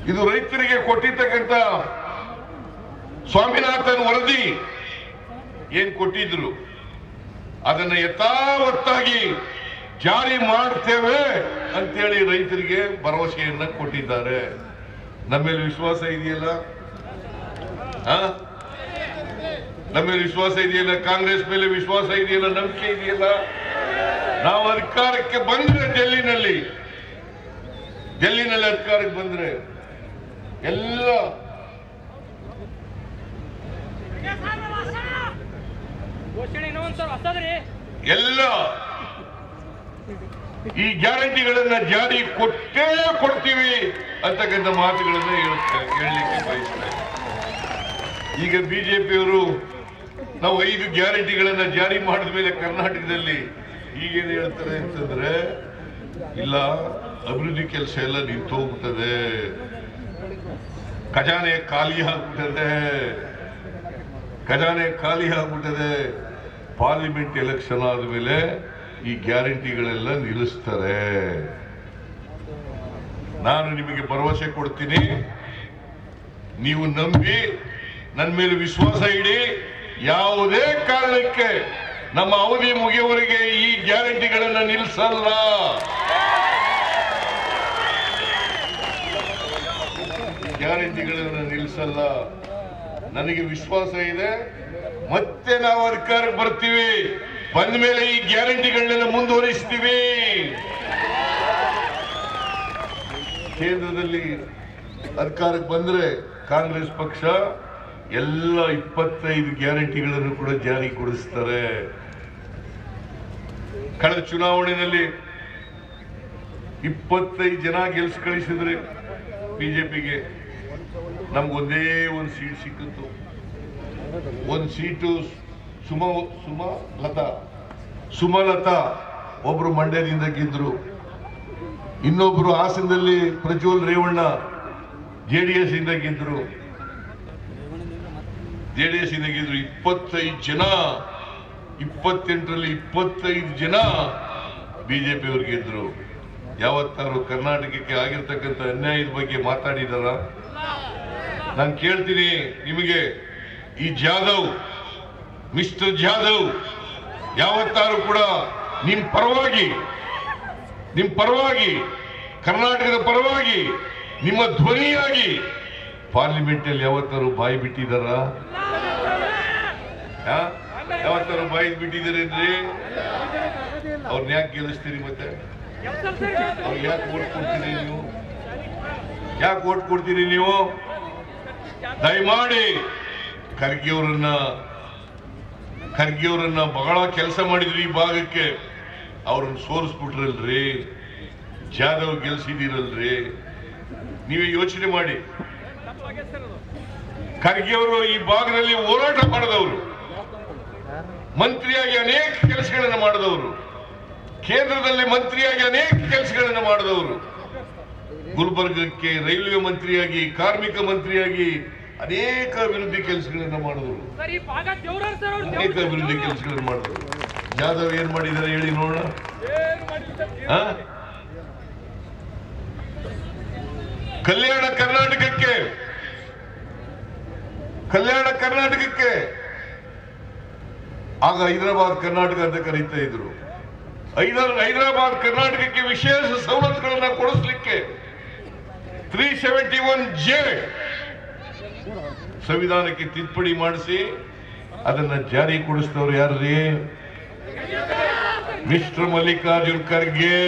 ಇದು ರೈತರಿಗೆ ಕೊಟ್ಟಿರ್ತಕ್ಕಂಥ ಸ್ವಾಮಿನಾಥನ್ ವರದಿ ಏನ್ ಕೊಟ್ಟಿದ್ರು ಅದನ್ನ ಯಥಾವತ್ತಾಗಿ ಜಾರಿ ಮಾಡ್ತೇವೆ ಅಂತೇಳಿ ರೈತರಿಗೆ ಭರವಸೆಯನ್ನ ಕೊಟ್ಟಿದ್ದಾರೆ. ನಮ್ಮ ಮೇಲೆ ವಿಶ್ವಾಸ ಇದೆಯಲ್ಲ, ನಮ್ಮ ಮೇಲೆ ವಿಶ್ವಾಸ ಇದೆಯಲ್ಲ, ಕಾಂಗ್ರೆಸ್ ಮೇಲೆ ವಿಶ್ವಾಸ ಇದೆಯಲ್ಲ, ನಂಬಿಕೆ ಇದೆಯಲ್ಲ. ನಾವು ಅಧಿಕಾರಕ್ಕೆ ಬಂದ್ರೆ ಡೆಲ್ಲಿನಲ್ಲಿ ಅಧಿಕಾರಕ್ಕೆ ಬಂದ್ರೆ ಎಲ್ಲ ಈ ಗ್ಯಾರಂಟಿಗಳನ್ನ ಜಾರಿ ಕೊಟ್ಟೇ ಕೊಡ್ತೀವಿ ಅಂತಕ್ಕಂಥ ಮಾತುಗಳನ್ನ ಹೇಳಲಿಕ್ಕೆ ಬಯಸ್ತಾರೆ. ಈಗ ಬಿಜೆಪಿಯವರು ನಾವು 5 ಗ್ಯಾರಂಟಿಗಳನ್ನ ಜಾರಿ ಮಾಡಿದ ಮೇಲೆ ಕರ್ನಾಟಕದಲ್ಲಿ ಈಗೇನು ಹೇಳ್ತಾರೆ ಅಂತಂದ್ರೆ, ಇಲ್ಲ ಅಭಿವೃದ್ಧಿ ಕೆಲಸ ಎಲ್ಲ ನಿಂತು ಹೋಗ್ಬಿಟ್ಟದೆ, ಖಜಾನೆ ಖಾಲಿ ಆಗ್ಬಿಟ್ಟದೆ. ಪಾರ್ಲಿಮೆಂಟ್ ಎಲೆಕ್ಷನ್ ಆದ್ಮೇಲೆ ಈ ಗ್ಯಾರಂಟಿಗಳೆಲ್ಲ ನಿಲ್ಲಿಸ್ತಾರೆ. ನಾನು ನಿಮಗೆ ಭರವಸೆ ಕೊಡ್ತೀನಿ, ನೀವು ನಂಬಿ ನನ್ನ ಮೇಲೆ ವಿಶ್ವಾಸ ಇಡಿ. ಯಾವುದೇ ಕಾರಣಕ್ಕೆ ನಮ್ಮ ಅವಧಿ ಮುಗಿಯುವವರೆಗೆ ಈ ಗ್ಯಾರಂಟಿಗಳನ್ನ ನಿಲ್ಲಿಸಲ್ಲ. ನನಗೆ ವಿಶ್ವಾಸ ಇದೆ. ಮತ್ತೆ ನಾವು ಅಧಿಕಾರಕ್ಕೆ ಬರ್ತೀವಿ, ಬಂದ ಮೇಲೆ ಈ ಗ್ಯಾರಂಟಿಗಳನ್ನೆಲ್ಲ ಮುಂದುವರಿಸ್ತೀವಿ. ಕೇಂದ್ರದಲ್ಲಿ ಅಧಿಕಾರಕ್ಕೆ ಬಂದ್ರೆ ಕಾಂಗ್ರೆಸ್ ಪಕ್ಷ ಎಲ್ಲ 25 ಗ್ಯಾರಂಟಿಗಳನ್ನು ಕೂಡ ಜಾರಿಗೊಳಿಸ್ತಾರೆ. ಕಳೆದ ಚುನಾವಣೆಯಲ್ಲಿ 25 ಜನ ಗೆಲ್ಸಿ ಕಳಿಸಿದ್ರೆ ಬಿಜೆಪಿಗೆ, ನಮ್ಗೊಂದೇ ಒಂದು ಸೀಟ್ ಸಿಕ್ಕಿತ್ತು. ಒಂದು ಸೀಟು ಸುಮಲತಾ ಒಬ್ರು ಮಂಡ್ಯದಿಂದ ಗೆದ್ರು, ಇನ್ನೊಬ್ರು ಹಾಸನದಲ್ಲಿ ಪ್ರಜ್ವಲ್ ರೇವಣ್ಣ ಜೆಡಿಎಸ್ ಇಂದ ಗೆದ್ರು. 25 ಜನ, 28ರಲ್ಲಿ 25 ಜನ ಬಿಜೆಪಿ ಅವರು ಗೆದ್ರು. ಯಾವತ್ತಾರು ಕರ್ನಾಟಕಕ್ಕೆ ಆಗಿರ್ತಕ್ಕಂಥ ಅನ್ಯಾಯದ ಬಗ್ಗೆ ಮಾತಾಡಿದಾರ? ನಾನು ಕೇಳ್ತೀನಿ ನಿಮಗೆ, ಈ ಜಾಧವ್, ಮಿಸ್ಟರ್ ಜಾಧವ್ ಯಾವತ್ತಾರು ಕೂಡ ನಿಮ್ಮ ಪರವಾಗಿ ಕರ್ನಾಟಕದ ಪರವಾಗಿ ನಿಮ್ಮ ಧ್ವನಿಯಾಗಿ ಪಾರ್ಲಿಮೆಂಟ್ ಅಲ್ಲಿ ಯಾವತ್ತಾರು ಬಾಯಿ ಬಿಟ್ಟಿದಾರ? ಯಾವತ್ತಾರು ಬಾಯಿ ಬಿಟ್ಟಿದ್ದಾರೆ? ಅವ್ರನ್ನ ಯಾಕೆ ಗೆಲ್ಲಿಸ್ತೀರಿ? ಮತ್ತೆ ಅವ್ರಿಗೆ ಯಾಕೆ ಓಟ್ ಕೊಡ್ತೀರಿ ನೀವು? ದಯಮಾಡಿ ಖರ್ಗೆ ಅವರನ್ನ ಬಹಳ ಕೆಲಸ ಮಾಡಿದ್ರಿ ಈ ಭಾಗಕ್ಕೆ, ಅವ್ರನ್ನ ಸೋರಿಸ್ಬಿಟ್ರಲ್ರಿ, ಜಾಧವ್ ಗೆಲ್ಸಿದಿರಲ್ರಿ. ನೀವೇ ಯೋಚನೆ ಮಾಡಿ. ಖರ್ಗೆ ಅವರು ಈ ಭಾಗದಲ್ಲಿ ಹೋರಾಟ ಮಾಡಿದವರು, ಮಂತ್ರಿಯಾಗಿ ಅನೇಕ ಕೆಲಸಗಳನ್ನು ಮಾಡಿದವರು, ಕೇಂದ್ರದಲ್ಲಿ ಮಂತ್ರಿಯಾಗಿ ಅನೇಕ ಕೆಲಸಗಳನ್ನು ಮಾಡಿದವರು, ಗುಲ್ಬರ್ಗಕ್ಕೆ ರೈಲ್ವೆ ಮಂತ್ರಿಯಾಗಿ, ಕಾರ್ಮಿಕ ಮಂತ್ರಿಯಾಗಿ ಅನೇಕ ಅಭಿವೃದ್ಧಿ ಕೆಲಸಗಳನ್ನು ಮಾಡಿದವರು. ಜಾಧವ್ ಏನ್ ಮಾಡಿದ್ದಾರೆ ಹೇಳಿ ನೋಡೋಣ. ಕಲ್ಯಾಣ ಕರ್ನಾಟಕಕ್ಕೆ ಆಗ ಹೈದರಾಬಾದ್ ಕರ್ನಾಟಕ ಅಂತ ಕರೀತಾ ಇದ್ರು. ಹೈದರಾಬಾದ್ ಕರ್ನಾಟಕಕ್ಕೆ ವಿಶೇಷ ಸವಲತ್ತುಗಳನ್ನು ಕೊಡಿಸ್ಲಿಕ್ಕೆ 371J ಸಂವಿಧಾನಕ್ಕೆ ತಿದ್ದುಪಡಿ ಮಾಡಿಸಿ ಅದನ್ನ ಜಾರಿ ಕೊಡಿಸಿದವರು ಯಾರ್ರೀ? ಮಿಸ್ಟರ್ ಮಲ್ಲಿಕಾರ್ಜುನ್ ಖರ್ಗೆ.